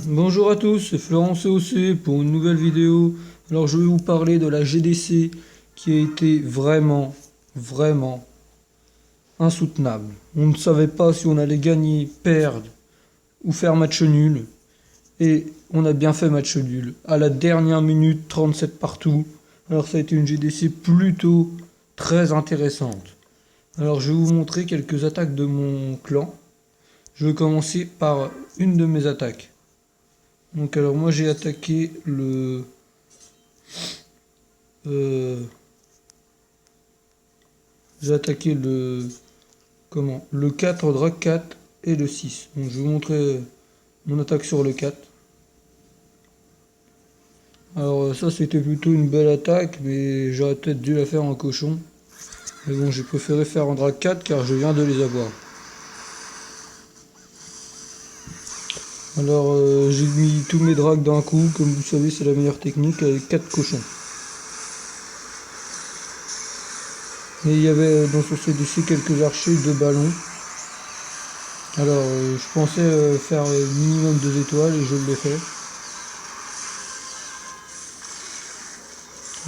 Bonjour à tous, c'est Florent COC pour une nouvelle vidéo. Alors je vais vous parler de la GDC qui a été vraiment insoutenable. On ne savait pas si on allait gagner, perdre ou faire match nul. Et on a bien fait match nul. À la dernière minute, 37 partout. Alors ça a été une GDC plutôt très intéressante. Alors je vais vous montrer quelques attaques de mon clan. Je vais commencer par une de mes attaques. Donc alors moi j'ai attaqué euh, le le 4 Drag 4 et le 6. Donc je vais vous montrer mon attaque sur le 4. Alors ça c'était plutôt une belle attaque, mais j'aurais peut-être dû la faire en cochon. Mais bon, j'ai préféré faire en Drag 4 car je viens de les avoir. Alors j'ai mis tous mes drags d'un coup, comme vous savez c'est la meilleure technique avec 4 cochons. Et il y avait dans ce CDC quelques archers de ballons. Alors je pensais faire minimum 2 étoiles et je l'ai fait.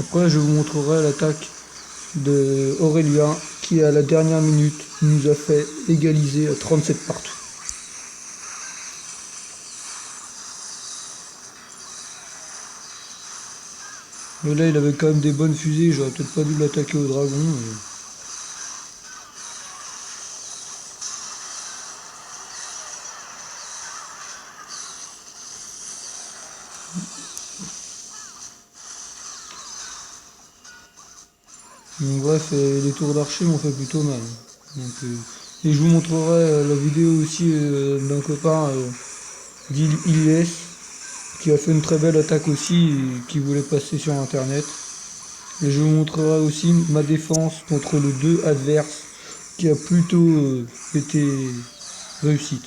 Après je vous montrerai l'attaque de Aurélien qui à la dernière minute nous a fait égaliser à 37 partout. Mais là il avait quand même des bonnes fusées, j'aurais peut-être pas dû l'attaquer au dragon. Mais... Donc, bref, les tours d'archer m'ont fait plutôt mal. Donc, et je vous montrerai la vidéo aussi d'un copain d'Ilyes qui a fait une très belle attaque aussi et qui voulait passer sur internet. Et je vous montrerai aussi ma défense contre le 2 adverse qui a plutôt été réussite.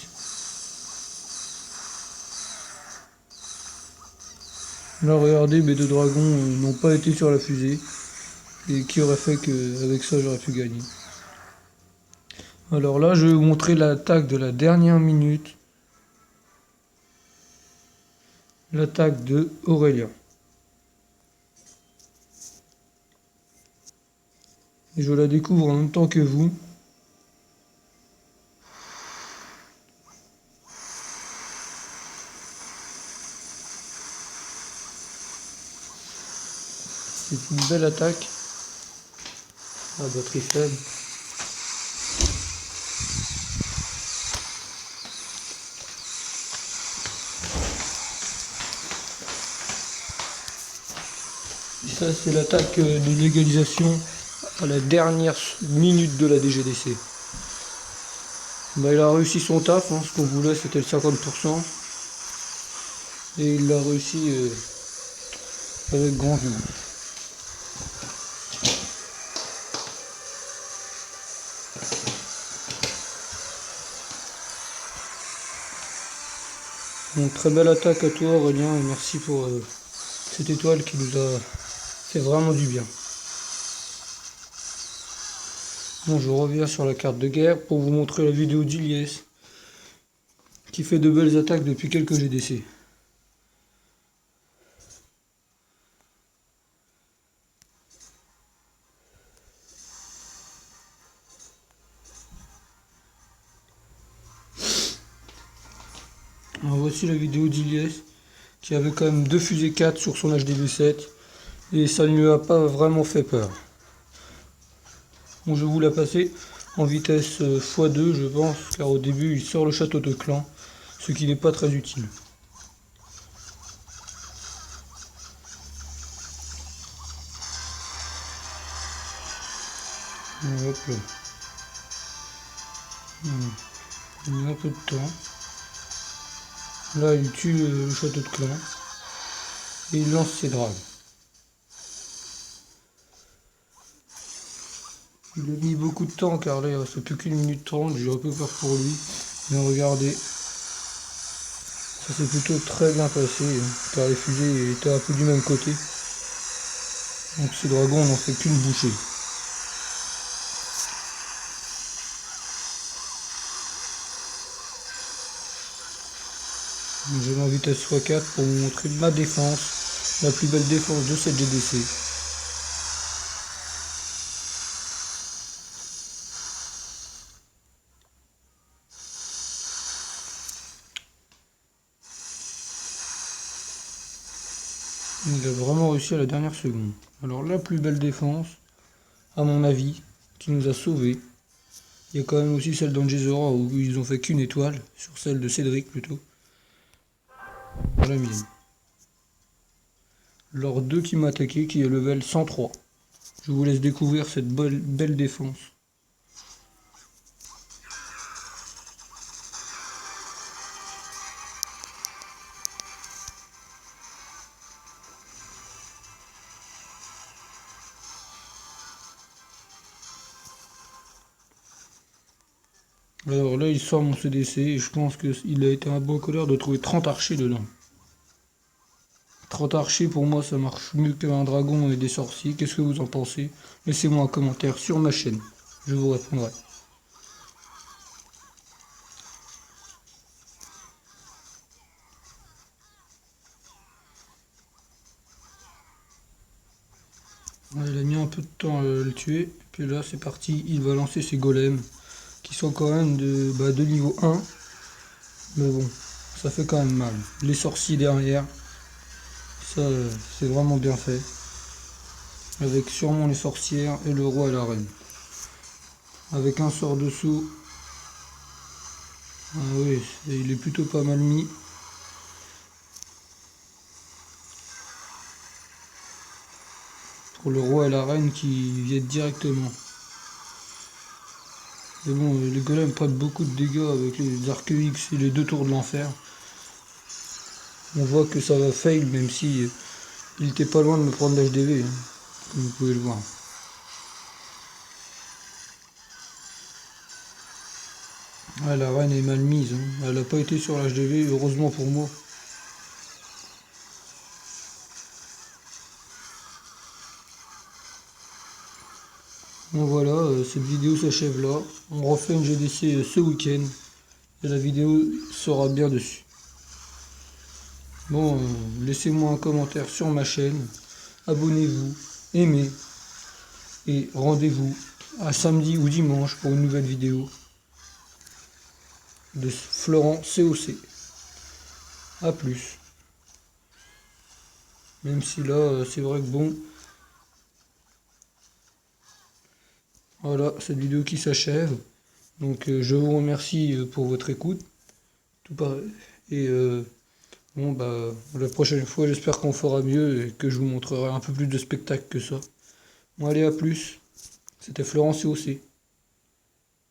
Là regardez, mes deux dragons n'ont pas été sur la fusée. Et qui aurait fait qu'avec ça j'aurais pu gagner. Alors là je vais vous montrer l'attaque de la dernière minute. L'attaque de Aurélien. Et je la découvre en même temps que vous. C'est une belle attaque. Ah, batterie faible. Et ça c'est l'attaque de l'égalisation à la dernière minute de la DGDC. Bah, il a réussi son taf, hein. Ce qu'on voulait c'était le 50%. Et il l'a réussi avec grand jeu. Donc très belle attaque à toi Aurélien et merci pour cette étoile qui nous a fait vraiment du bien. Bon, je reviens sur la carte de guerre pour vous montrer la vidéo d'Ilyes qui fait de belles attaques depuis quelques GDC. Alors voici la vidéo d'Ilyes qui avait quand même 2 fusées 4 sur son HDV7 et ça ne lui a pas vraiment fait peur. Bon, je vais vous la passer en vitesse x2 je pense, car au début il sort le château de clan, ce qui n'est pas très utile. Hop là. Il met un peu de temps. Là il tue le château de clan et il lance ses dragues. Il a mis beaucoup de temps car là il reste plus qu'une minute 30, j'ai un peu peur pour lui. Mais regardez, ça s'est plutôt très bien passé car les fusées étaient un peu du même côté. Donc ces dragons n'ont fait qu'une bouchée. Je vais en vitesse x4 pour vous montrer ma défense, la plus belle défense de cette GDC. Il a vraiment réussi à la dernière seconde. Alors la plus belle défense, à mon avis, qui nous a sauvés. Il y a quand même aussi celle d'Angezora où ils ont fait qu'une étoile, sur celle de Cédric plutôt. Voilà mienne. Lord 2 qui m'a attaqué, qui est level 103. Je vous laisse découvrir cette belle défense. Alors là, il sort mon CDC et je pense qu'il a été un bon colère de trouver 30 archers dedans. 30 archers, pour moi, ça marche mieux qu'un dragon et des sorciers. Qu'est-ce que vous en pensez? Laissez-moi un commentaire sur ma chaîne. Je vous répondrai. Il a mis un peu de temps à le tuer. Puis là, c'est parti. Il va lancer ses golems. Qui sont quand même de niveau 1. Mais bon, ça fait quand même mal. Les sorciers derrière. Ça, c'est vraiment bien fait. Avec sûrement les sorcières et le roi et la reine. Avec un sort dessous. Ah oui, il est plutôt pas mal mis. Pour le roi et la reine qui viennent directement. Mais bon, les golems prennent beaucoup de dégâts avec les arcs X et les 2 tours de l'enfer. On voit que ça va fail même si il était pas loin de me prendre l'HDV, hein, comme vous pouvez le voir. Ah, la reine est mal mise, hein. Elle n'a pas été sur l'HDV, heureusement pour moi. Bon voilà, cette vidéo s'achève là. On refait une GDC ce week-end. Et la vidéo sera bien dessus. Bon, laissez-moi un commentaire sur ma chaîne. Abonnez-vous, aimez. Et rendez-vous à samedi ou dimanche pour une nouvelle vidéo de Florent COC. A plus. Même si là, c'est vrai que bon. Voilà, cette vidéo qui s'achève. Donc je vous remercie pour votre écoute. Et bon bah la prochaine fois j'espère qu'on fera mieux et que je vous montrerai un peu plus de spectacle que ça. Bon allez à plus. C'était Florent COC.